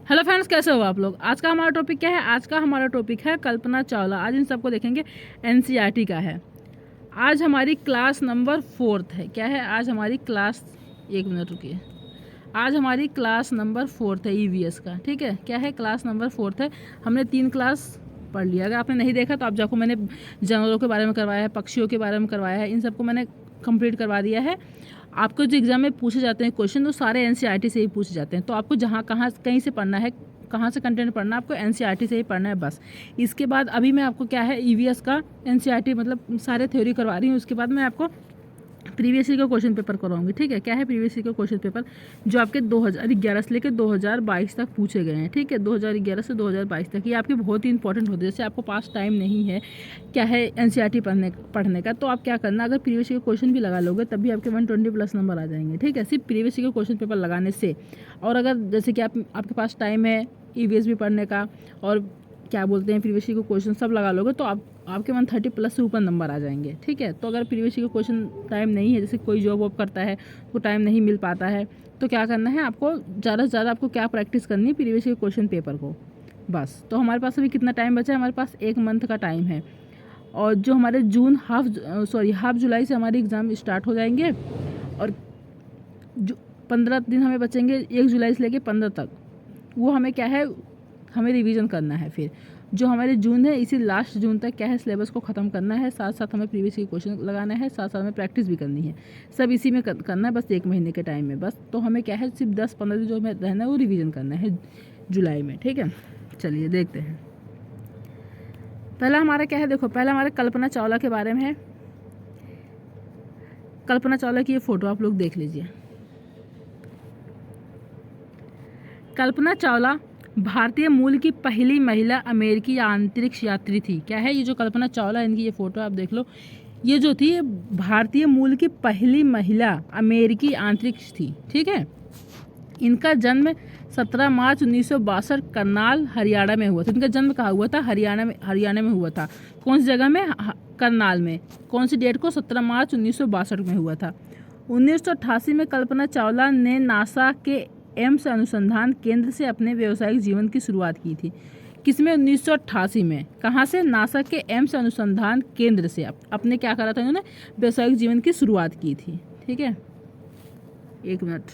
Hello friends, कैसे हो आप लोग। आज का हमारा टॉपिक क्या है? आज का हमारा टॉपिक है कल्पना चावला। आज इन सबको देखेंगे। एनसीईआरटी का है। आज हमारी क्लास नंबर 4 है। क्या है आज हमारी क्लास? एक मिनट रुकिए। आज हमारी क्लास नंबर 4 है ईवीएस का। ठीक है, क्या है? क्लास नंबर 4 है। हमने 3 क्लास पढ़ लिया। अगर आपने नहीं देखा तो आप जाको, मैंने जानवरों के बारे में करवाया है, पक्षियों के बारे में करवाया है, इन सबको मैंने कंप्लीट करवा दिया है। आपको जो एग्ज़ाम में पूछे जाते हैं क्वेश्चन, वो सारे एनसीईआरटी से ही पूछे जाते हैं। तो आपको जहाँ कहाँ कहीं से पढ़ना है, कहाँ से कंटेंट पढ़ना है, आपको एनसीईआरटी से ही पढ़ना है बस। इसके बाद अभी मैं आपको क्या है ईवीएस का एनसीईआरटी मतलब सारे थ्योरी करवा रही हूँ। उसके बाद मैं आपको प्रीवियस ईयर का क्वेश्चन पेपर करवाऊंगी। ठीक है, क्या है प्रीवियस ईयर का क्वेश्चन पेपर जो आपके 2011 से लेकर 2022 तक पूछे गए हैं। ठीक है, 2011 से 2022 तक ये आपके बहुत ही इंपॉर्टेंट होते हैं। जैसे आपको पास टाइम नहीं है क्या है एनसीईआरटी पढ़ने का, तो आप क्या करना, अगर प्रीवियस ईयर क्वेश्चन भी लगा लोगे तब भी आपके 120+ नंबर आ जाएंगे। ठीक है, सिर्फ प्रीवियस ईयर का क्वेश्चन पेपर लगाने से। और अगर जैसे कि आपके पास टाइम है ईवीएस भी पढ़ने का और क्या बोलते हैं प्रीवियस ईयर के क्वेश्चन सब लगा लोगे तो आपके 130+ से ऊपर नंबर आ जाएंगे। ठीक है, तो अगर प्रीवियस ईयर का क्वेश्चन टाइम नहीं है, जैसे कोई जॉब वॉब करता है तो टाइम नहीं मिल पाता है, तो क्या करना है आपको, ज़्यादा से ज़्यादा आपको क्या प्रैक्टिस करनी है प्रीवियस ईयर क्वेश्चन पेपर को बस। तो हमारे पास अभी कितना टाइम बचा है? हमारे पास 1 मंथ का टाइम है। और जो हमारे हाफ जुलाई से हमारे एग्ज़ाम स्टार्ट हो जाएंगे और जो 15 दिन हमें बचेंगे 1 जुलाई से लेके 15 तक, वो हमें क्या है, हमें रिवीजन करना है। फिर जो हमारे जून है, इसी लास्ट जून तक क्या है सिलेबस को ख़त्म करना है। साथ साथ हमें प्रीवियस ईयर क्वेश्चन लगाना है, साथ साथ हमें प्रैक्टिस भी करनी है। सब इसी में करना है बस 1 महीने के टाइम में बस। तो हमें क्या है सिर्फ 10-15 दिन जो हमें रहना है वो रिवीजन करना है जुलाई में। ठीक है, चलिए देखते हैं। पहला हमारा क्या है, देखो पहला हमारा कल्पना चावला के बारे में है। कल्पना चावला की ये फ़ोटो आप लोग देख लीजिए। कल्पना चावला भारतीय मूल की पहली महिला अमेरिकी अंतरिक्ष यात्री थी। क्या है ये जो कल्पना चावला, इनकी ये फ़ोटो आप देख लो। ये जो थी भारतीय मूल की पहली महिला अमेरिकी अंतरिक्ष थी। ठीक है, इनका जन्म 17 मार्च 1962 करनाल हरियाणा में हुआ था। इनका जन्म कहाँ हुआ था? हरियाणा में हुआ था। कौन सी जगह में? करनाल में। कौन सी डेट को? 17 मार्च 1962 में हुआ था। 1988 में कल्पना चावला ने नासा के एम्स अनुसंधान केंद्र से अपने व्यावसायिक जीवन की शुरुआत की थी। किसमें? 1988 में। कहाँ से? नासा के एम्स अनुसंधान केंद्र से अपने क्या करा था इन्होंने? व्यावसायिक जीवन की शुरुआत की थी। ठीक है, एक मिनट।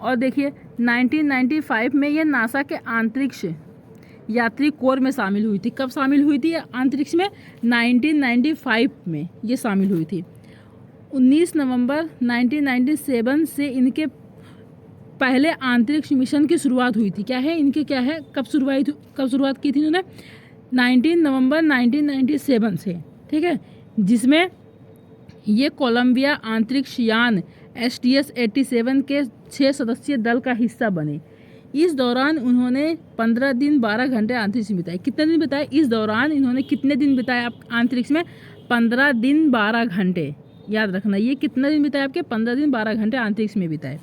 और देखिए 1995 में ये नासा के अंतरिक्ष यात्री कोर में शामिल हुई थी। कब शामिल हुई थी अंतरिक्ष में? 1995 में ये शामिल हुई थी। 19 नवंबर 1997 से इनके पहले अंतरिक्ष मिशन की शुरुआत हुई थी। क्या है इनके, क्या है, कब शुरुआत की थी इन्होंने? 19 नवंबर 1997 से। ठीक है, जिसमें ये कोलंबिया अंतरिक्ष यान STS-87 के 6 सदस्यीय दल का हिस्सा बने। इस दौरान उन्होंने 15 दिन 12 घंटे अंतरिक्ष में बिताए। कितने दिन बिताए? इस दौरान इन्होंने कितने दिन बिताए अंतरिक्ष में? 15 दिन 12 घंटे। याद रखना, ये कितना दिन बिताए आपके? 15 दिन 12 घंटे अंतरिक्ष में बिताए।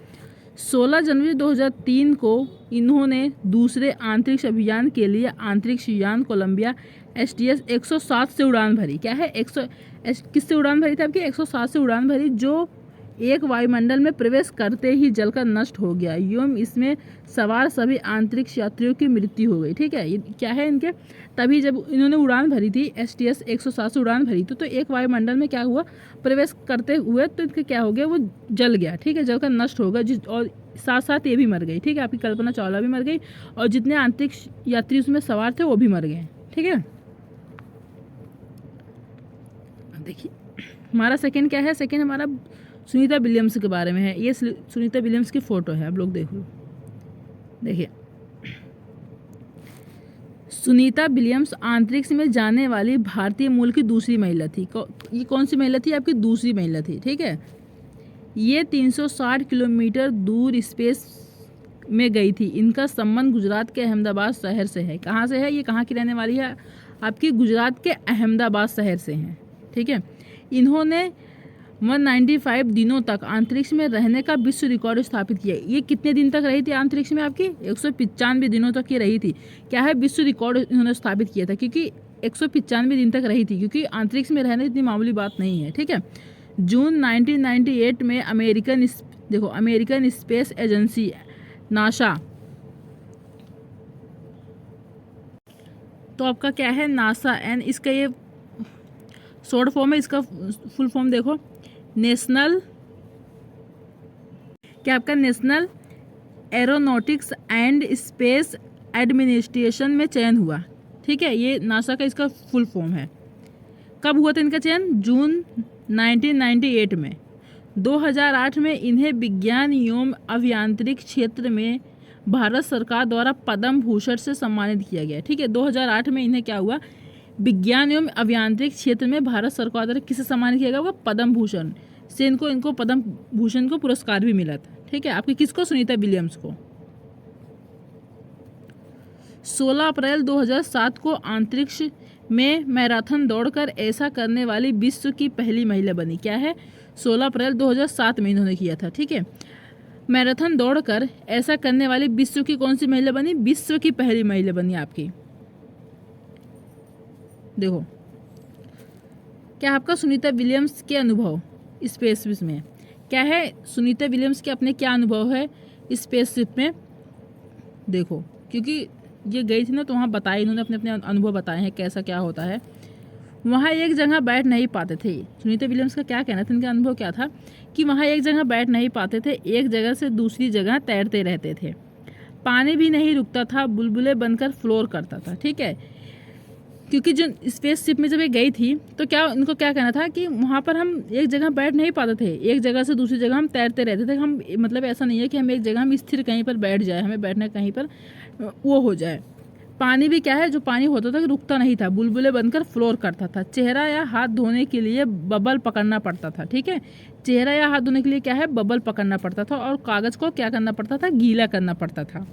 16 जनवरी 2003 को इन्होंने दूसरे अंतरिक्ष अभियान के लिए अंतरिक्ष यान कोलंबिया STS-107 से उड़ान भरी। क्या है? किससे उड़ान भरी थी आपकी? 107 से उड़ान भरी, जो एक वायुमंडल में प्रवेश करते ही जलकर नष्ट हो गया एवं इसमें सवार सभी अंतरिक्ष यात्रियों की मृत्यु हो गई। ठीक है, ये क्या है इनके, तभी जब इन्होंने उड़ान भरी थी STS-107 से उड़ान भरी थी तो एक वायुमंडल में क्या हुआ, प्रवेश करते हुए तो इनके क्या हो गया, वो जल गया। ठीक है, जलकर नष्ट हो गया, और साथ साथ ये भी मर गई। ठीक है, आपकी कल्पना चावला भी मर गई और जितने अंतरिक्ष यात्री उसमें सवार थे वो भी मर गए। ठीक है, देखिए हमारा सेकंड क्या है? सेकंड हमारा सुनीता विलियम्स के बारे में है। ये सुनीता विलियम्स की फ़ोटो है, आप लोग देख लो। देखिए सुनीता विलियम्स अंतरिक्ष में जाने वाली भारतीय मूल की दूसरी महिला थी। ये कौन सी महिला थी? आपकी दूसरी महिला थी। ठीक है, ये 360 किलोमीटर दूर स्पेस में गई थी। इनका संबंध गुजरात के अहमदाबाद शहर से है। कहाँ से है? ये कहाँ की रहने वाली है? आपकी गुजरात के अहमदाबाद शहर से हैं। ठीक है, इन्होंने 195 दिनों तक अंतरिक्ष में रहने का विश्व रिकॉर्ड स्थापित किया। ये कितने दिन तक रही थी अंतरिक्ष में? आपकी 195 दिनों तक ये रही थी। क्या है? विश्व रिकॉर्ड इन्होंने स्थापित किया था, क्योंकि 195 दिन तक रही थी, क्योंकि अंतरिक्ष में रहना इतनी मामूली बात नहीं है। ठीक है, जून 1998 में अमेरिकन देखो अमेरिकन स्पेस एजेंसी नासा, तो आपका क्या है नासा, एंड इसका ये शॉर्ट फॉर्म है, इसका फुल फॉर्म देखो नेशनल, क्या आपका national aeronautics and space administration में चयन हुआ। ठीक है, ये नासा का इसका फुल फॉर्म है। कब हुआ था इनका चयन? जून 1998 में। 2008 में इन्हें विज्ञान एवं अभियांत्रिक क्षेत्र में भारत सरकार द्वारा पद्म भूषण से सम्मानित किया गया। ठीक है, 2008 में इन्हें क्या हुआ? विज्ञान एवं अभियांत्रिक क्षेत्र में भारत सरकार द्वारा किसे सम्मानित किया गया? वो पद्म भूषण से इनको पद्म भूषण को पुरस्कार भी मिला था। ठीक है, आपके किसको? सुनीता विलियम्स को। 16 अप्रैल 2007 को अंतरिक्ष में मैराथन दौड़कर ऐसा करने वाली विश्व की पहली महिला बनी। क्या है? 16 अप्रैल 2007 में इन्होंने किया था। ठीक है, मैराथन दौड़कर ऐसा करने वाली विश्व की कौन सी महिला बनी? विश्व की पहली महिला बनी आपकी। देखो क्या आपका सुनीता विलियम्स के अनुभव स्पेसशिप में क्या है? सुनीता विलियम्स के अपने क्या अनुभव है स्पेसशिप में? देखो क्योंकि ये गई थी ना, तो वहाँ बताए इन्होंने अपने अपने अनुभव बताए हैं कैसा क्या होता है। वहाँ एक जगह बैठ नहीं पाते थे। सुनीता विलियम्स का क्या कहना था, इनका अनुभव क्या था कि वहाँ एक जगह बैठ नहीं पाते थे, एक जगह से दूसरी जगह तैरते रहते थे। पानी भी नहीं रुकता था, बुलबुले बनकर फ्लोर करता था। ठीक है, क्योंकि जो स्पेसशिप में जब ये गई थी तो क्या इनको क्या कहना था कि वहाँ पर हम एक जगह बैठ नहीं पाते थे, एक जगह से दूसरी जगह हम तैरते रहते थे। हम मतलब ऐसा नहीं है कि हम एक जगह हम स्थिर कहीं पर बैठ जाए, हमें बैठना कहीं पर वो हो जाए। पानी भी क्या है, जो पानी होता था रुकता नहीं था, बुलबुले बनकर फ्लोर करता था। चेहरा या हाथ धोने के लिए बबल पकड़ना पड़ता था। ठीक है, चेहरा या हाथ धोने के लिए क्या है? बबल पकड़ना पड़ता था, और कागज़ को क्या करना पड़ता था? गीला करना पड़ता था।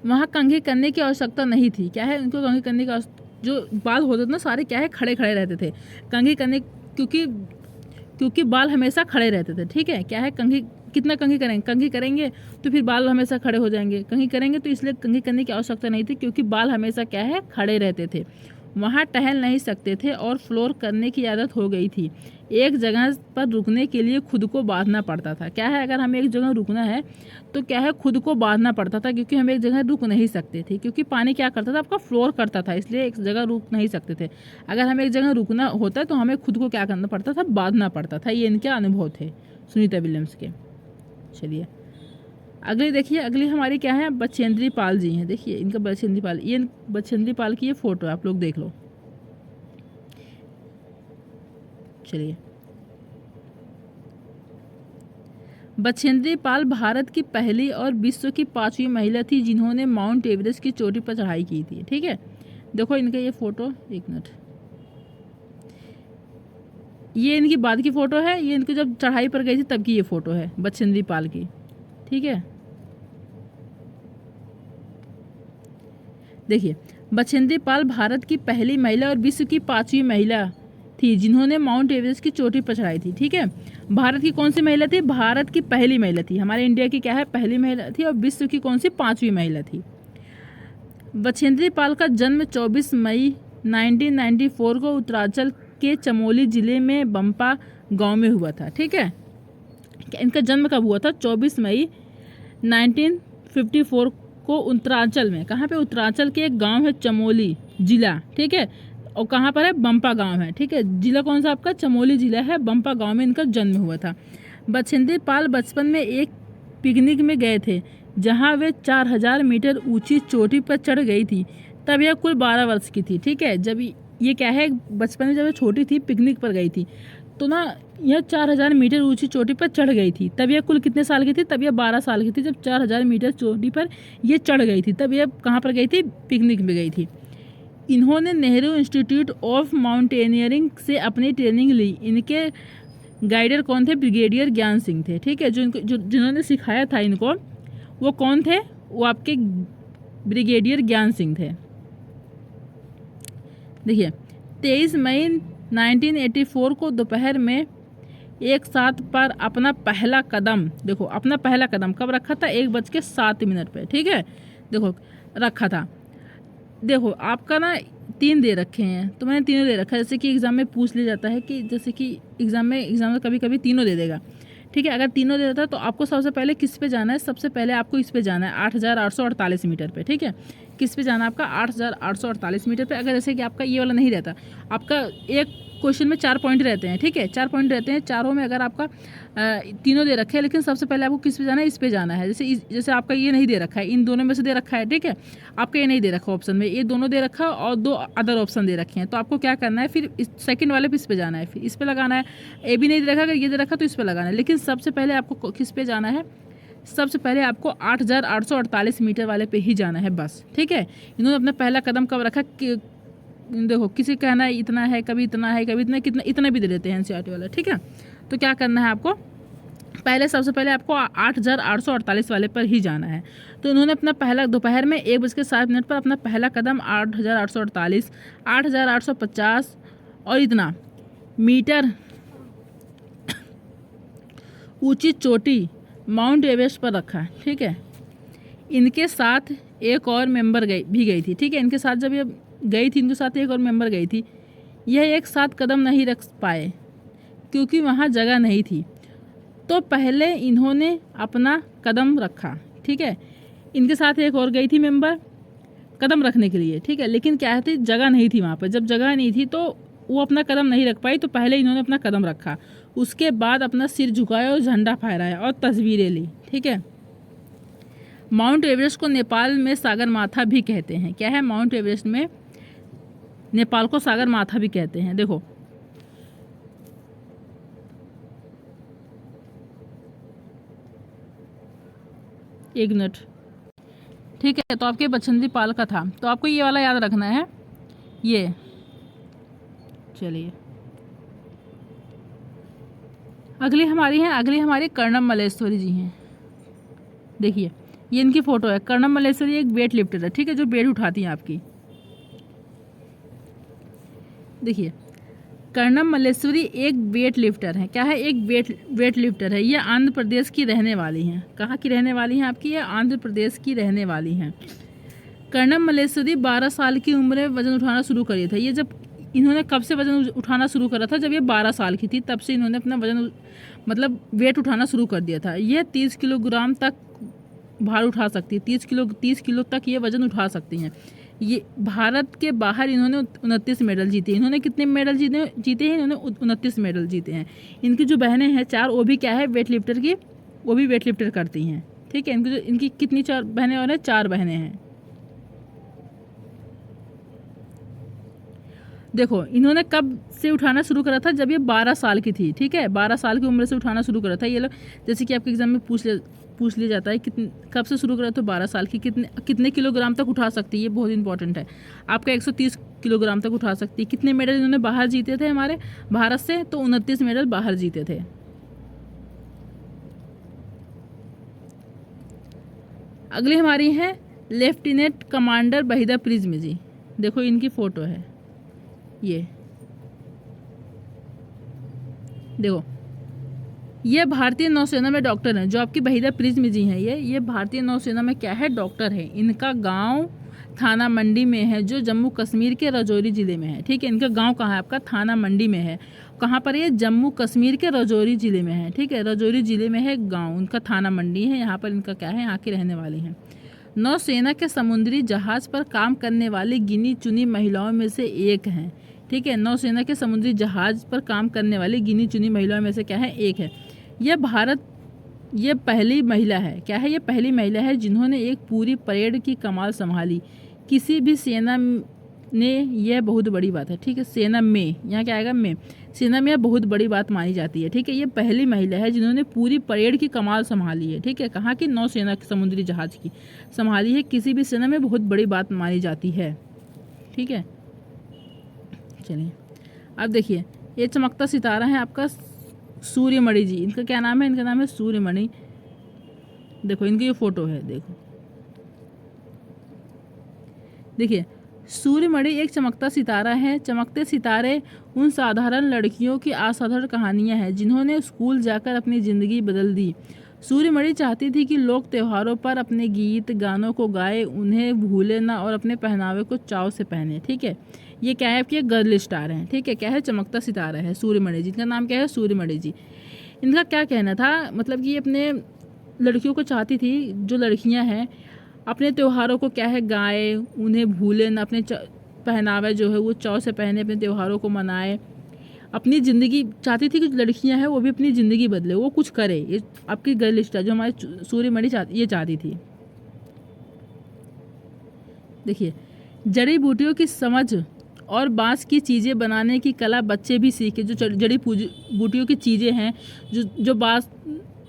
वहाँ कंघी करने की आवश्यकता नहीं थी। क्या है, उनको कंघी करने का जो बाल होते थे ना सारे क्या है? खड़े खड़े रहते थे। कंघी करने क्योंकि बाल हमेशा खड़े रहते थे। ठीक है, क्या है? कंघी कितना कंघी करेंगे? कंघी करेंगे तो फिर बाल हमेशा खड़े हो जाएंगे। कंघी करेंगे तो इसलिए कंघी करने की आवश्यकता नहीं थी, क्योंकि बाल हमेशा क्या है? खड़े रहते थे। वहाँ टहल नहीं सकते थे और फ्लोर करने की आदत हो गई थी। एक जगह पर रुकने के लिए खुद को बांधना पड़ता था। क्या है? अगर हमें एक जगह रुकना है तो क्या है? खुद को बांधना पड़ता था, क्योंकि हम एक जगह रुक नहीं सकते थे, क्योंकि पानी क्या करता था? आपका फ्लोर करता था, इसलिए एक जगह रुक नहीं सकते थे। अगर हमें एक जगह रुकना होता तो हमें खुद को क्या करना पड़ता था? बांधना पड़ता था। ये इनके अनुभव थे सुनीता विलियम्स के। चलिए अगली देखिए, अगली हमारी क्या है? बछेंद्री पाल जी हैं। देखिए इनका बछेंद्री पाल, ये बछेंद्री पाल की ये फोटो है, आप लोग देख लो। चलिए, बछेंद्री पाल भारत की पहली और विश्व की 5वीं महिला थी जिन्होंने माउंट एवरेस्ट की चोटी पर चढ़ाई की थी। ठीक है, देखो इनका ये फोटो, एक मिनट, ये इनकी बाद की फ़ोटो है, ये इनकी जब चढ़ाई पर गई थी तब की ये फ़ोटो है बछेंद्री पाल की। ठीक है, देखिए बछेंद्री पाल भारत की पहली महिला और विश्व की 5वीं महिला थी जिन्होंने माउंट एवरेस्ट की चोटी पर चढ़ाई थी। ठीक है, भारत की कौन सी महिला थी? भारत की पहली महिला थी। हमारे इंडिया की क्या है? पहली महिला थी। और विश्व की कौन सी? 5वीं महिला थी। बछेंद्री पाल का जन्म 24 मई 1994 को उत्तरांचल के चमोली जिले में बम्पा गांव में हुआ था। ठीक है, इनका जन्म कब हुआ था? 24 मई 1954 को उत्तरांचल में। कहाँ पे? उत्तरांचल के एक गांव है चमोली जिला। ठीक है, और कहाँ पर है? बम्पा गांव है। ठीक है, जिला कौन सा आपका? चमोली जिला है। बम्पा गांव में इनका जन्म हुआ था। बछेंद्री पाल बचपन में एक पिकनिक में गए थे जहां वे 4000 मीटर ऊंची चोटी पर चढ़ गई थी। तब यह कुल 12 वर्ष की थी। ठीक है, जब ये क्या है? बचपन में जब ये छोटी थी, पिकनिक पर गई थी, तो ना यह 4000 मीटर ऊंची चोटी पर चढ़ गई थी। तब यह कुल कितने साल की थी? तब यह 12 साल की थी। जब 4000 मीटर चोटी पर यह चढ़ गई थी, तब यह कहाँ पर गई थी? पिकनिक में गई थी। इन्होंने नेहरू इंस्टीट्यूट ऑफ माउंटेनियरिंग से अपनी ट्रेनिंग ली। इनके गाइडर कौन थे? ब्रिगेडियर ज्ञान सिंह थे। ठीक है, जिन्होंने सिखाया था इनको, वो कौन थे? वो आपके ब्रिगेडियर ज्ञान सिंह थे। देखिए 23 मई 1984 को दोपहर में एक साथ पर अपना पहला कदम, देखो अपना पहला कदम कब रखा था? 1:07 पे। ठीक है, देखो रखा था। देखो आपका ना 3 दे रखे हैं, तो मैंने तीनों दे रखा है। जैसे कि एग्ज़ाम में पूछ लिया जाता है कि जैसे कि एग्ज़ाम में कभी कभी तीनों दे देगा। ठीक है। अगर तीनों दे देता है तो आपको सबसे पहले किस पे जाना है, सबसे पहले आपको इस पे जाना है 8,848 मीटर पे, ठीक है। किस पे जाना है आपका 8,848 मीटर पे। अगर जैसे कि आपका ये वाला नहीं रहता, आपका एक क्वेश्चन में 4 पॉइंट रहते हैं, ठीक है, 4 पॉइंट रहते हैं, चारों में अगर आपका तीनों दे रखे हैं, लेकिन सबसे पहले आपको किस पे जाना है, इस पे जाना है। जैसे आपका ये नहीं दे रखा है, इन दोनों में से दे रखा है, ठीक है, आपका ये नहीं दे रखा ऑप्शन में, ये दोनों दे रखा है और 2 अदर ऑप्शन दे रखे हैं, तो आपको क्या करना है, फिर इस सेकंड वाले पे इस पे जाना है, फिर इस पे लगाना है। ए भी नहीं दे रखा, अगर ये दे रखा तो इस पे लगाना है, लेकिन सबसे पहले आपको किस पे जाना है, सबसे पहले आपको 8,848 मीटर वाले पे ही जाना है बस, ठीक है। इन्होंने अपना पहला कदम कब रखा कि देखो, किसी कहना है इतना है, कभी इतना है, कभी इतना, कितना इतना भी दे देते हैं एनसीईआरटी वाला, ठीक है। तो क्या करना है आपको, पहले सबसे पहले आपको 8,848 वाले पर ही जाना है। तो इन्होंने अपना पहला दोपहर में 1:07 पर अपना पहला कदम 8,848, 8,850 और इतना मीटर ऊंची चोटी माउंट एवरेस्ट पर रखा, ठीक है। इनके साथ एक और मेंबर गई थी, ठीक है। इनके साथ जब ये गई थी, इनके साथ एक और मेंबर गई थी, यह एक साथ कदम नहीं रख पाए क्योंकि वहाँ जगह नहीं थी, तो पहले इन्होंने अपना कदम रखा, ठीक है। इनके साथ एक और गई थी मेंबर कदम रखने के लिए, ठीक है, लेकिन क्या थी, जगह नहीं थी वहाँ पर। जब जगह नहीं थी तो वो अपना कदम नहीं रख पाई, तो पहले इन्होंने अपना कदम रखा, उसके बाद अपना सिर झुकाया और झंडा फहराया और तस्वीरें ली, ठीक है। माउंट एवरेस्ट को नेपाल में सागर माथा भी कहते हैं। क्या है, माउंट एवरेस्ट में नेपाल को सागर माथा भी कहते हैं। देखो, एक मिनट, ठीक है। तो आपके बछंदी पाल का था, तो आपको ये वाला याद रखना है। ये चलिए, अगली हमारी कर्णम मल्लेश्वरी जी हैं। देखिए, ये इनकी फ़ोटो है। कर्णम मल्लेश्वरी एक वेट लिफ्टर है, ठीक है, जो वेट उठाती हैं आपकी। देखिए, कर्णम मल्लेश्वरी एक वेट लिफ्टर है। क्या है, एक वेट लिफ्टर है। ये आंध्र प्रदेश की रहने वाली हैं। कहाँ की रहने वाली हैं आपकी, ये आंध्र प्रदेश की रहने वाली हैं। कर्णम मल्लेश्वरी 12 साल की उम्र में वजन उठाना शुरू करी था। ये जब इन्होंने कब से वजन उठाना शुरू करा था, जब ये 12 साल की थी, तब से इन्होंने अपना वजन मतलब वेट उठाना शुरू कर दिया था। ये 30 किलोग्राम तक भार उठा सकती है, 30 किलो तक ये वजन उठा सकती हैं। ये भारत के बाहर इन्होंने 29 मेडल जीते। इन्होंने कितने मेडल जीते हैं, इन्होंने 29 मेडल जीते हैं। इनकी जो बहनें हैं 4, वो भी क्या है, वेट लिफ्टर की, वो भी वेट लिफ्टर करती हैं, ठीक है। इनकी कितनी 4 बहनें और हैं, 4 बहनें हैं। देखो, इन्होंने कब से उठाना शुरू करा था, जब ये 12 साल की थी, ठीक है, 12 साल की उम्र से उठाना शुरू करा था। ये लोग, जैसे कि आपके एग्जाम में पूछ लिया जाता है कब से शुरू करा, तो 12 साल की कितने किलोग्राम तक उठा सकती है, ये बहुत इंपॉर्टेंट है। आपका 130 किलोग्राम तक उठा सकती है। कितने मेडल इन्होंने बाहर जीते थे हमारे भारत से, तो 29 मेडल बाहर जीते थे। अगली हमारी है लेफ्टिनेंट कमांडर वहीदा प्रिज्मी जी। देखो, इनकी फ़ोटो है, ये देखो, ये भारतीय नौसेना में डॉक्टर हैं। जो आपकी वहीदा प्रिज्मी जी हैं, ये भारतीय नौसेना में क्या है, डॉक्टर है। इनका गांव थाना मंडी में है, जो जम्मू कश्मीर के राजौरी ज़िले में है, ठीक है। इनका गांव कहाँ है आपका, थाना मंडी में है। कहाँ पर, ये जम्मू कश्मीर के राजौरी ज़िले में है, ठीक है। राजौरी ज़िले में है गाँव, उनका थाना मंडी है। यहाँ पर इनका क्या है, यहाँ की रहने वाली हैं। नौसेना के समुद्री जहाज़ पर काम करने वाली गिनी चुनी महिलाओं में से एक हैं, ठीक है। नौसेना के समुद्री जहाज़ पर काम करने वाली गिनी चुनी महिलाओं में से क्या है, एक है। ये पहली महिला है। क्या है, ये पहली महिला है जिन्होंने एक पूरी परेड की कमान संभाली। किसी भी सेना ने, यह बहुत बड़ी बात है, ठीक है। सेना में, यहाँ क्या आएगा, में, सेना में यह बहुत बड़ी बात मानी जाती है, ठीक है। ये पहली महिला है जिन्होंने पूरी परेड की कमान संभाली है, ठीक है। कहाँ की, नौसेना के समुद्री जहाज़ की संभाली है। किसी भी सेना में बहुत बड़ी बात मानी जाती है, ठीक है। चलिए, अब देखिए, ये चमकता सितारा है आपका सूर्यमणि जी। इनका क्या नाम है, इनका नाम है सूर्यमणि। देखो, इनकी ये फोटो है, देखिए, सूर्यमणि एक चमकता सितारा है। चमकते सितारे उन साधारण लड़कियों की असाधारण कहानियां हैं जिन्होंने स्कूल जाकर अपनी ज़िंदगी बदल दी। सूर्यमणि चाहती थी कि लोग त्योहारों पर अपने गीत गानों को गाए, उन्हें भूले ना और अपने पहनावे को चाव से पहने, ठीक है। ये क्या है, आपकी गर्ल स्टार है, ठीक है। क्या है, चमकता सितारा है सूर्यमणि जी। इनका नाम क्या है, सूर्यमणि जी। इनका क्या कहना था, मतलब कि अपने लड़कियों को चाहती थी, जो लड़कियां हैं अपने त्योहारों को क्या है गाए, उन्हें भूले न, अपने पहनावे जो है वो चाव से पहने, अपने त्योहारों को मनाए, अपनी ज़िंदगी चाहती थी कि जो लड़कियां हैं वो भी अपनी ज़िंदगी बदले, वो कुछ करे। ये आपकी गर्ल लिस्ट है जो हमारी सूर्यमणि ये चाहती थी। देखिए, जड़ी बूटियों की समझ और बांस की चीज़ें बनाने की कला बच्चे भी सीखे। जो जड़ी बूटियों की चीज़ें हैं, जो बांस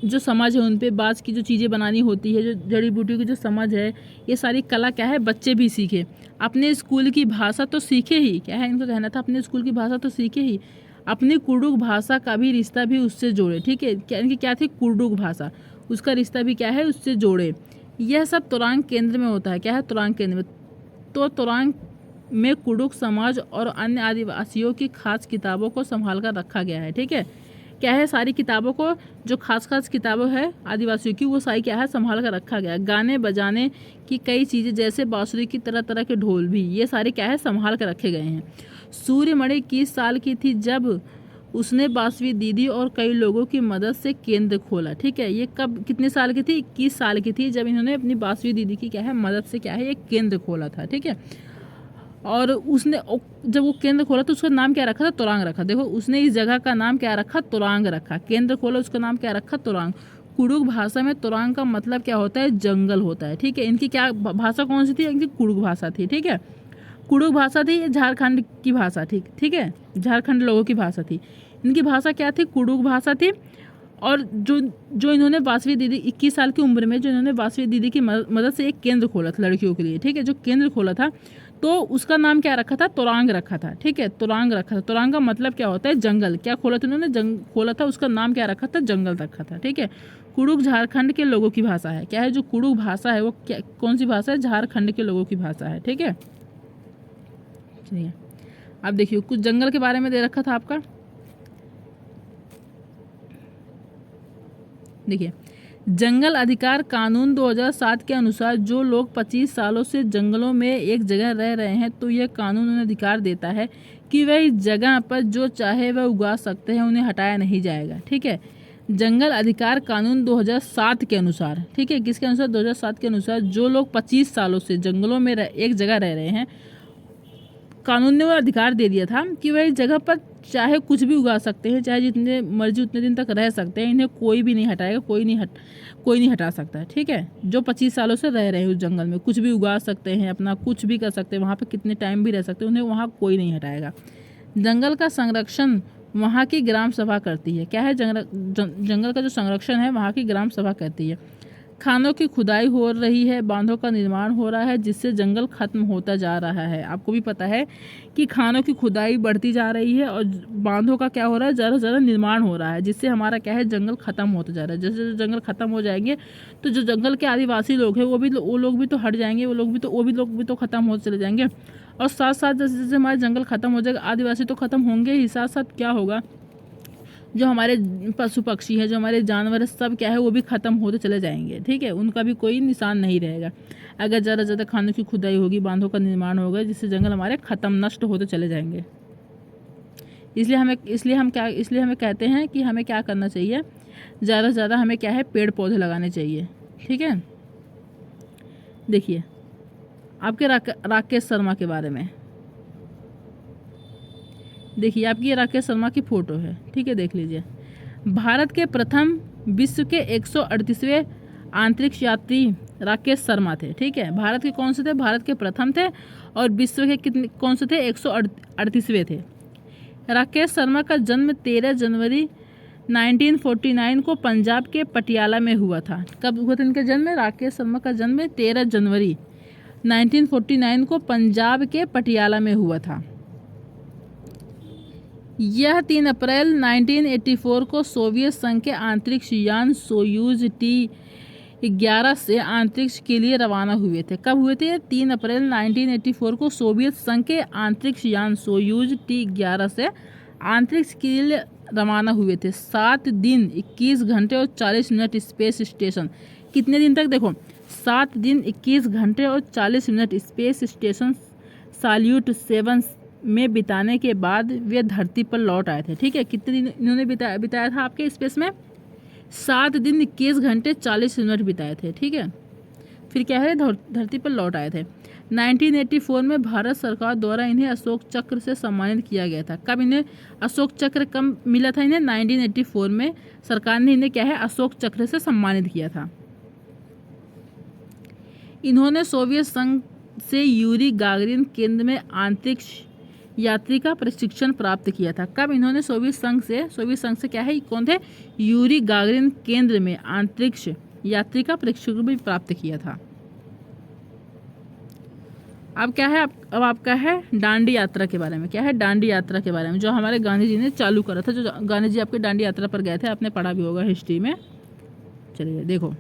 जो समझ है उन पे बांस की जो चीज़ें बनानी होती है, जो जड़ी बूटियों की जो समझ है, ये सारी कला क्या है बच्चे भी सीखे। अपने स्कूल की भाषा तो सीखे ही, क्या है इनका कहना था, अपने स्कूल की भाषा तो सीखे ही, अपनी कुडुख भाषा का भी रिश्ता भी उससे जोड़े। ठीक है, क्या इनकी क्या थी, कुडुख भाषा, उसका रिश्ता भी क्या है उससे जोड़े। यह सब तुरांग केंद्र में होता है। क्या है तुरांग केंद्र में, तो तुरांग में कुडुख समाज और अन्य आदिवासियों की खास किताबों को संभाल कर रखा गया है। ठीक है, क्या है सारी किताबों को, जो खास किताबें है आदिवासियों की, वो सारी क्या है संभाल कर रखा गया। गाने बजाने की कई चीज़ें जैसे बांसुरी की तरह तरह के ढोल भी, ये सारे क्या है संभाल कर रखे गए हैं। सूर्यमणि 21 साल की थी जब उसने बांसवी दीदी और कई लोगों की मदद से केंद्र खोला। ठीक है, ये कब कितने साल की थी, 21 साल की थी जब इन्होंने अपनी बांसवी दीदी की क्या है मदद से क्या है एक केंद्र खोला था। ठीक है, और उसने जब वो केंद्र खोला तो उसका नाम क्या रखा था, तुरांग रखा। देखो, उसने इस जगह का नाम क्या रखा, तुरांग रखा। केंद्र खोला, उसका नाम क्या रखा, तुरांग। कुडुख भाषा में तुरांग का मतलब क्या होता है, जंगल होता है। ठीक है, इनकी क्या भाषा कौन सी थी, इनकी कुडुख भाषा थी। ठीक है, कुडुख भाषा थी, ये झारखंड की भाषा थी। ठीक है, झारखंड लोगों की भाषा थी। इनकी भाषा क्या थी, कुडुख भाषा थी। और जो इन्होंने बांसवी दीदी 21 साल की उम्र में जो इन्होंने बांसवी दीदी की मदद से एक केंद्र खोला था लड़कियों के लिए। ठीक है, जो केंद्र खोला था तो उसका नाम क्या रखा था, तुरांग रखा था। ठीक है, तुरांग रखा था। तुरांग का मतलब क्या होता है, जंगल। क्या खोला था उन्होंने, खोला था, उसका नाम क्या रखा था, जंगल रखा था। ठीक है, कुडुख झारखंड के लोगों की भाषा है। क्या है, जो कुडुख भाषा है वो क्या, कौन सी भाषा है, झारखंड के लोगों की भाषा है। ठीक है, चलिए अब देखिए, कुछ जंगल के बारे में दे रखा था आपका। देखिए, जंगल अधिकार कानून 2007 के अनुसार जो लोग 25 सालों से जंगलों में एक जगह रह रहे हैं तो यह कानून उन्हें अधिकार देता है कि वह इस जगह पर जो चाहे वह उगा सकते हैं, उन्हें हटाया नहीं जाएगा। ठीक है, जंगल अधिकार कानून 2007 के अनुसार। ठीक है, किसके अनुसार, 2007 के अनुसार जो लोग 25 सालों से जंगलों में एक जगह रह रहे हैं, कानून ने वो अधिकार दे दिया था कि वह इस जगह पर चाहे कुछ भी उगा सकते हैं, चाहे जितने मर्जी उतने दिन तक रह सकते हैं, इन्हें कोई भी नहीं हटाएगा, कोई नहीं हटा सकता है। ठीक है, जो 25 सालों से रह रहे हैं उस जंगल में, कुछ भी उगा सकते हैं, अपना कुछ भी कर सकते हैं, वहाँ पे कितने टाइम भी रह सकते हैं, उन्हें वहाँ कोई नहीं हटाएगा। जंगल का संरक्षण वहाँ की ग्राम सभा करती है। क्या है, जंगल का जो संरक्षण है वहाँ की ग्राम सभा करती है। खानों की खुदाई हो रही है, बांधों का निर्माण हो रहा है, जिससे जंगल खत्म होता जा रहा है। आपको भी पता है कि खानों की खुदाई बढ़ती जा रही है और बांधों का क्या हो रहा है, ज़्यादा से ज़्यादा निर्माण हो रहा है, जिससे हमारा क्या है जंगल खत्म होता जा रहा है। जैसे जैसे जंगल खत्म हो जाएंगे तो जो जंगल के आदिवासी लोग हैं वो लोग भी तो हट जाएंगे, वो लोग भी तो खत्म होते चले जाएंगे। और साथ साथ जैसे जैसे हमारे जंगल खत्म हो जाएगा, आदिवासी तो खत्म होंगे ही, साथ साथ क्या होगा, जो हमारे पशु पक्षी है, जो हमारे जानवर है, सब क्या है वो भी ख़त्म होते चले जाएंगे। ठीक है, उनका भी कोई निशान नहीं रहेगा अगर ज़्यादा ज़्यादा खानों की खुदाई होगी, बांधों का निर्माण होगा, जिससे जंगल हमारे ख़त्म नष्ट होते चले जाएंगे। इसलिए हमें कहते हैं कि हमें क्या करना चाहिए, ज़्यादा से ज़्यादा हमें क्या है पेड़ पौधे लगाने चाहिए। ठीक है, देखिए आपके राकेश शर्मा के बारे में। देखिए आपकी ये राकेश शर्मा की फ़ोटो है। ठीक है, देख लीजिए। भारत के प्रथम विश्व के 138वें अंतरिक्ष यात्री राकेश शर्मा थे। ठीक है, भारत के कौन से थे, भारत के प्रथम थे, और विश्व के कितने कौन से थे, 138वें थे। राकेश शर्मा का जन्म 13 जनवरी 1949 को पंजाब के पटियाला में हुआ था। कब हुआ था इनका जन्म, राकेश शर्मा का जन्म 13 जनवरी 1949 को पंजाब के पटियाला में हुआ था। यह 3 अप्रैल 1984 को सोवियत संघ के अंतरिक्ष यान सोयूज T-11 से अंतरिक्ष के लिए रवाना हुए थे। कब हुए थे, 3 अप्रैल 1984 को सोवियत संघ के अंतरिक्ष यान सोयूज T-11 से अंतरिक्ष के लिए रवाना हुए थे। 7 दिन 21 घंटे और 40 मिनट स्पेस स्टेशन, कितने दिन तक, देखो 7 दिन 21 घंटे और 40 मिनट स्पेस स्टेशन साल्यूट 7 में बिताने के बाद वे धरती पर लौट आए थे। ठीक है, कितने दिन इन्होंने बिताया था आपके स्पेस में? 7 दिन 21 घंटे 40 मिनट बिताए थे। ठीक है, फिर क्या है, धरती पर लौट आए थे। 1984 में भारत सरकार द्वारा इन्हें अशोक चक्र से सम्मानित किया गया था। कब इन्हें अशोक चक्र कब मिला था? इन्हें 1984 में सरकार ने इन्हें क्या है, अशोक चक्र से सम्मानित किया था। इन्होंने सोवियत संघ से यूरी गागरिन केंद्र में अंतरिक्ष यात्री का प्रशिक्षण प्राप्त किया था। कब इन्होंने सोवियत संघ से क्या है, कौन थे? यूरी गागरिन केंद्र में अंतरिक्ष यात्री का प्रशिक्षण भी प्राप्त किया था। अब क्या है, अब आपका है डांडी यात्रा के बारे में। क्या है? डांडी यात्रा के बारे में, जो हमारे गांधी जी ने चालू करा था। जो गांधी जी आपके डांडी यात्रा पर गए थे, आपने पढ़ा भी होगा हिस्ट्री में। चलिए देखो,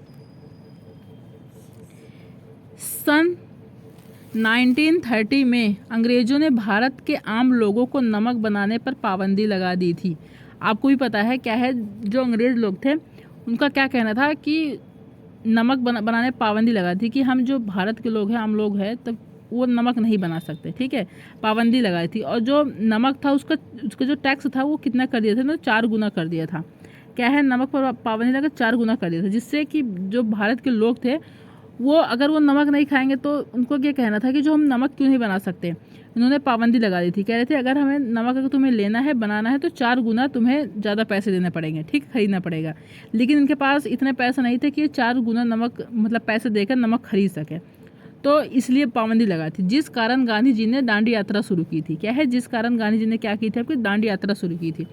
सन 1930 में अंग्रेजों ने भारत के आम लोगों को नमक बनाने पर पाबंदी लगा दी थी। आपको भी पता है क्या है, जो अंग्रेज लोग थे उनका क्या कहना था कि नमक बनाने पर पाबंदी लगा थी कि हम जो भारत के लोग हैं, आम लोग हैं, तब वो नमक नहीं बना सकते। ठीक है, पाबंदी लगाई थी। और जो नमक था उसका जो टैक्स था वो कितना कर दिया था ना, 4 गुना कर दिया था। क्या है, नमक पर पाबंदी लगा 4 गुना कर दिया था, जिससे कि जो भारत के लोग थे वो अगर वो नमक नहीं खाएंगे तो उनको क्या कहना था कि जो हम नमक क्यों नहीं बना सकते। इन्होंने पाबंदी लगा दी थी। कह रहे थे अगर हमें नमक अगर तुम्हें लेना है, बनाना है, तो 4 गुना तुम्हें ज़्यादा पैसे देने पड़ेंगे। ठीक, खरीदना पड़ेगा। लेकिन इनके पास इतने पैसे नहीं थे कि ये 4 गुना नमक मतलब पैसे देकर नमक खरीद सके, तो इसलिए पाबंदी लगा थी। जिस कारण गांधी जी ने दांडी यात्रा शुरू की थी। क्या है, जिस कारण गांधी जी ने क्या की थी, आपकी दांडी यात्रा शुरू की थी।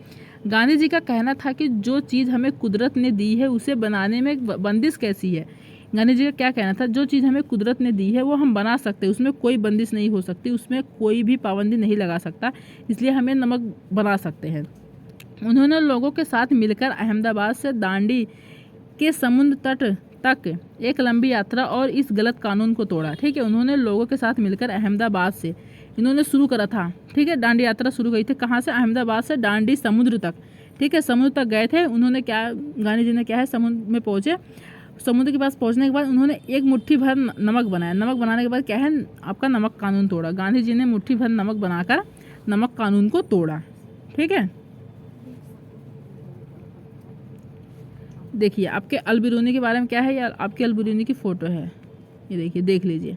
गांधी जी का कहना था कि जो चीज़ हमें कुदरत ने दी है उसे बनाने में बंदिश कैसी है। गांधी जी का क्या कहना था, जो चीज़ हमें कुदरत ने दी है वो हम बना सकते हैं, उसमें कोई बंदिश नहीं हो सकती, उसमें कोई भी पाबंदी नहीं लगा सकता, इसलिए हमें नमक बना सकते हैं। उन्होंने लोगों के साथ मिलकर अहमदाबाद से दांडी के समुद्र तट तक एक लंबी यात्रा और इस गलत कानून को तोड़ा। ठीक है, उन्होंने लोगों के साथ मिलकर अहमदाबाद से इन्होंने शुरू करा था। ठीक है, दांडी यात्रा शुरू गई थी। कहाँ से? अहमदाबाद से दांडी समुद्र तक। ठीक है, समुद्र तक गए थे। उन्होंने क्या, गांधी जी ने क्या है, समुद्र में पहुँचे। समुद्र के पास पहुंचने के बाद उन्होंने एक मुट्ठी भर नमक बनाया। नमक बनाने के बाद क्या है, आपका नमक कानून तोड़ा। गांधी जी ने मुट्ठी भर नमक बनाकर नमक कानून को तोड़ा। ठीक है, देखिए आपके अलबरूनी के बारे में क्या है, या आपके अलबरूनी की फ़ोटो है, ये देखिए, देख लीजिए।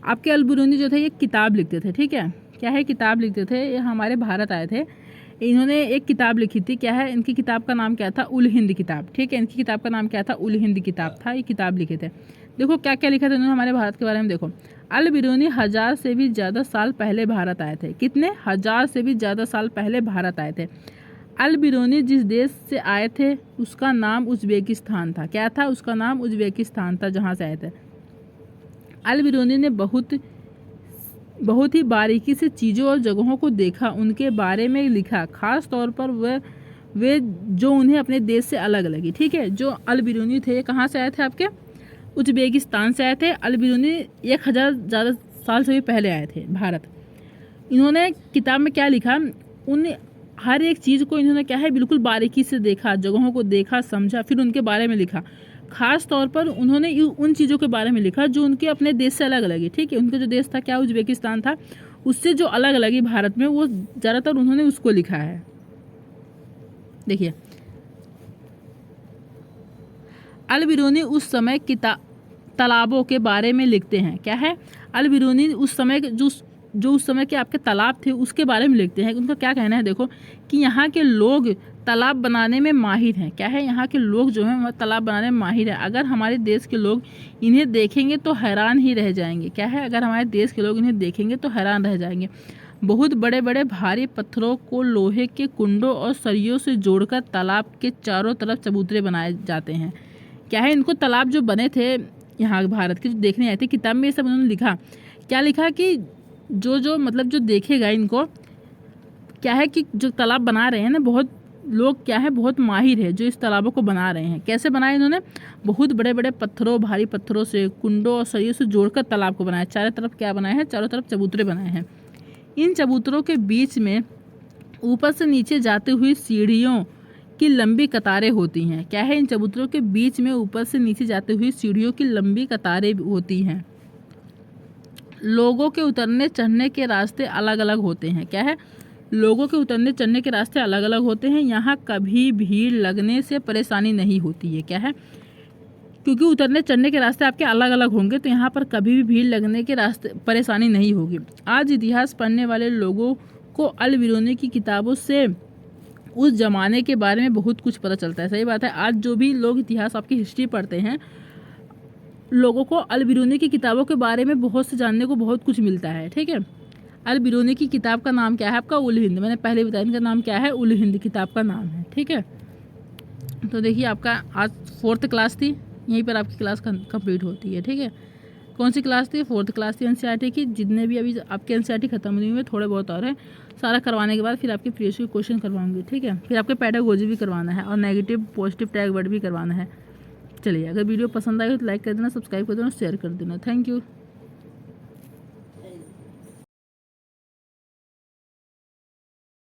आपके अलबरूनी जो थे ये किताब लिखते थे। ठीक है, क्या है, किताब लिखते थे। ये हमारे भारत आए थे, इन्होंने एक किताब लिखी थी। क्या है, इनकी किताब का नाम क्या था? उल हिंद किताब। ठीक है, इनकी किताब का नाम क्या था? उल हिंद किताब था। ये किताब लिखे थे। देखो क्या क्या लिखा था इन्होंने हमारे भारत के बारे में। देखो, अलबरूनी 1000 से भी ज़्यादा साल पहले भारत आए थे। कितने? 1000 से भी ज़्यादा साल पहले भारत आए थे। अलबरूनी जिस देश से आए थे उसका नाम उज़्बेकिस्तान था। क्या था? उसका नाम उज़्बेकिस्तान था, जहाँ से आए थे। अलबरूनी ने बहुत ही बारीकी से चीज़ों और जगहों को देखा, उनके बारे में लिखा, खास तौर पर वे जो उन्हें अपने देश से अलग लगी। ठीक है, जो अलबरूनी थे कहाँ से आए थे? आपके उज़्बेकिस्तान से आए थे। अलबरूनी 1000 ज़्यादा साल से भी पहले आए थे भारत। इन्होंने किताब में क्या लिखा, उन हर एक चीज़ को इन्होंने क्या है, बिल्कुल बारीकी से देखा, जगहों को देखा, समझा, फिर उनके बारे में लिखा। खास तौर पर उन्होंने उन चीज़ों के बारे में लिखा जो उनके अपने देश से अलग लगी। ठीक है, उनका जो देश था क्या, उज़्बेकिस्तान था, उससे जो अलग लगी भारत में, वो ज़्यादातर उन्होंने उसको लिखा है। देखिए, अलबरूनी उस समय तालाबों के बारे में लिखते हैं। क्या है, अलबरूनी उस समय जो उस समय के आपके तालाब थे उसके बारे में लिखते हैं। उनका क्या कहना है, देखो कि यहाँ के लोग तालाब बनाने में माहिर हैं। क्या है, यहाँ के लोग जो हैं तालाब बनाने में माहिर है। अगर हमारे देश के लोग इन्हें देखेंगे तो हैरान ही रह जाएंगे। क्या है, अगर हमारे देश के लोग इन्हें देखेंगे तो हैरान रह जाएंगे। बहुत बड़े बड़े भारी पत्थरों को लोहे के कुंडों और सरियों से जोड़कर तालाब के चारों तरफ चबूतरे बनाए जाते हैं। क्या है, इनको तालाब जो बने थे यहाँ भारत के, जो देखने आए थे, किताब में ये सब उन्होंने लिखा। क्या लिखा कि जो मतलब जो देखेगा इनको, क्या है कि जो तालाब बना रहे हैं ना, बहुत लोग क्या है, बहुत माहिर है जो इस तालाबों को बना रहे हैं। कैसे बनाए इन्होंने? बहुत बड़े बड़े पत्थरों, भारी पत्थरों से, कुंडों और सरियों से जोड़कर तालाब को बनाया। चारों तरफ क्या बनाए हैं? चारों तरफ चबूतरे बनाए हैं। इन चबूतरों के बीच में ऊपर से नीचे जाती हुई सीढ़ियों की लंबी कतारें होती हैं। क्या है, इन चबूतरों के बीच में ऊपर से नीचे जाती हुई सीढ़ियों की लंबी कतारें होती हैं। लोगों के उतरने चढ़ने के रास्ते अलग अलग होते हैं। क्या है? लोगों के उतरने चढ़ने के रास्ते अलग अलग होते हैं। यहाँ कभी भीड़ लगने से परेशानी नहीं होती है। क्या है? क्योंकि उतरने चढ़ने के रास्ते आपके अलग अलग होंगे तो यहाँ पर कभी भी भीड़ लगने के रास्ते परेशानी नहीं होगी। आज इतिहास पढ़ने वाले लोगों को अल बिरूनी की किताबों से उस ज़माने के बारे में बहुत कुछ पता चलता है। सही बात है। आज जो भी लोग इतिहास आपकी हिस्ट्री पढ़ते हैं, लोगों को अल बिरूनी की किताबों के बारे में बहुत से जानने को बहुत कुछ मिलता है। ठीक है। अल बिरूनी की किताब का नाम क्या है? आपका उल हिंद। मैंने पहले बताया इनका नाम क्या है? उल हिंद किताब का नाम है। ठीक है। तो देखिए आपका आज 4th क्लास थी, यहीं पर आपकी क्लास कंप्लीट होती है। ठीक है। कौन सी क्लास थी? 4th क्लास थी एनसीईआरटी की। जितने भी अभी आपके एनसीईआरटी खत्म हुई हुई, थोड़े बहुत और हैं, सारा करवाने के बाद फिर आपके प्रीवियस के क्वेश्चन करवाऊंगी। ठीक है। फिर आपके पेडागोजी भी करवाना है और नेगेटिव पॉजिटिव टैग वर्ड भी करवाना है। चलिए, अगर वीडियो पसंद आए तो लाइक कर देना, सब्सक्राइब कर देना, शेयर कर देना। Thank you.